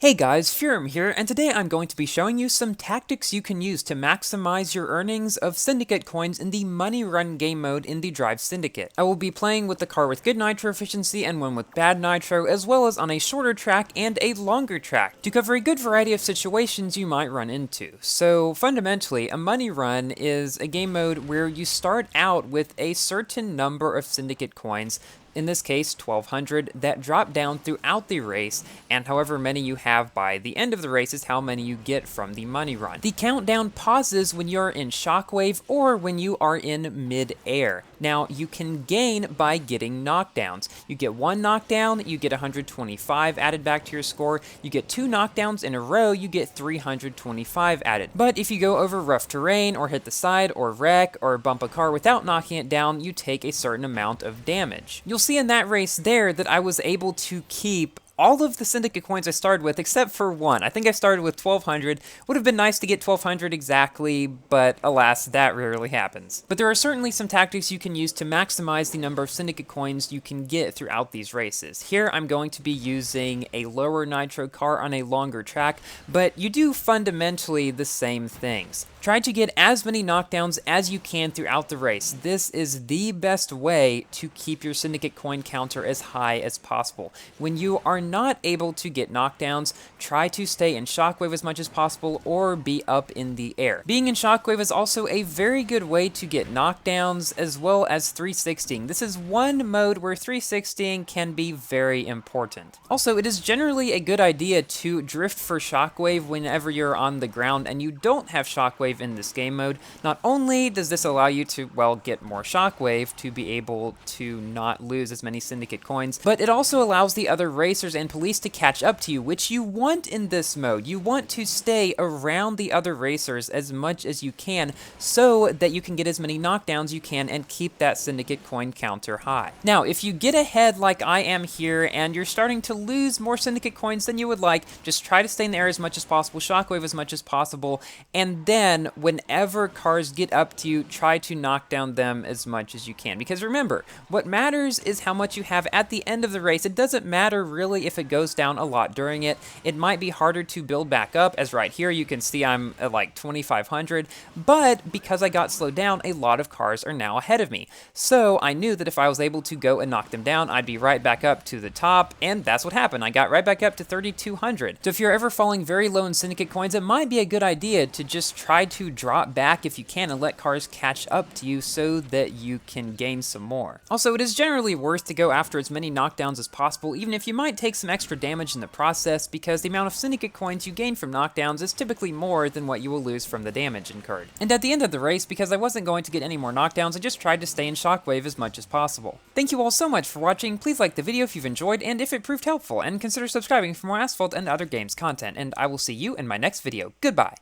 Hey guys, Furum here, and today I'm going to be showing you some tactics you can use to maximize your earnings of Syndicate coins in the Money Run game mode in the Drive Syndicate. I will be playing with the car with good nitro efficiency and one with bad nitro, as well as on a shorter track and a longer track, to cover a good variety of situations you might run into. So fundamentally, a Money Run is a game mode where you start out with a certain number of Syndicate coins, in this case 1200, that drop down throughout the race, and however many you have by the end of the race is how many you get from the money run. The countdown pauses when you're in shockwave or when you are in mid-air. Now, you can gain by getting knockdowns. You get one knockdown, you get 125 added back to your score. You get two knockdowns in a row, you get 325 added. But if you go over rough terrain, or hit the side, or wreck, or bump a car without knocking it down, you take a certain amount of damage. You'll see in that race there that I was able to keep all of the Syndicate coins I started with, except for one. I think I started with 1200. Would have been nice to get 1200 exactly, but alas, that rarely happens. But there are certainly some tactics you can use to maximize the number of Syndicate coins you can get throughout these races. Here, I'm going to be using a lower nitro car on a longer track, but you do fundamentally the same things. Try to get as many knockdowns as you can throughout the race. This is the best way to keep your Syndicate coin counter as high as possible. When you are not able to get knockdowns, try to stay in shockwave as much as possible or be up in the air. Being in shockwave is also a very good way to get knockdowns as well as 360ing. This is one mode where 360ing can be very important. Also, it is generally a good idea to drift for shockwave whenever you're on the ground and you don't have shockwave in this game mode. Not only does this allow you to, well, get more shockwave to be able to not lose as many Syndicate coins, but it also allows the other racers and police to catch up to you, which you want in this mode. You want to stay around the other racers as much as you can so that you can get as many knockdowns you can and keep that Syndicate coin counter high. Now, if you get ahead like I am here and you're starting to lose more Syndicate coins than you would like, just try to stay in the air as much as possible, shockwave as much as possible, and then whenever cars get up to you, try to knock down them as much as you can. Because remember, what matters is how much you have at the end of the race. It doesn't matter really if it goes down a lot during it. It might be harder to build back up, as right here you can see I'm at like 2500, but because I got slowed down, a lot of cars are now ahead of me. So I knew that if I was able to go and knock them down, I'd be right back up to the top, and that's what happened. I got right back up to 3200. So if you're ever falling very low in Syndicate coins, it might be a good idea to just try to drop back if you can and let cars catch up to you so that you can gain some more. Also, it is generally worth to go after as many knockdowns as possible, even if you might take some extra damage in the process, because the amount of Syndicate coins you gain from knockdowns is typically more than what you will lose from the damage incurred. And at the end of the race, because I wasn't going to get any more knockdowns, I just tried to stay in shockwave as much as possible. Thank you all so much for watching. Please like the video if you've enjoyed and if it proved helpful, and consider subscribing for more Asphalt and other games content, and I will see you in my next video. Goodbye!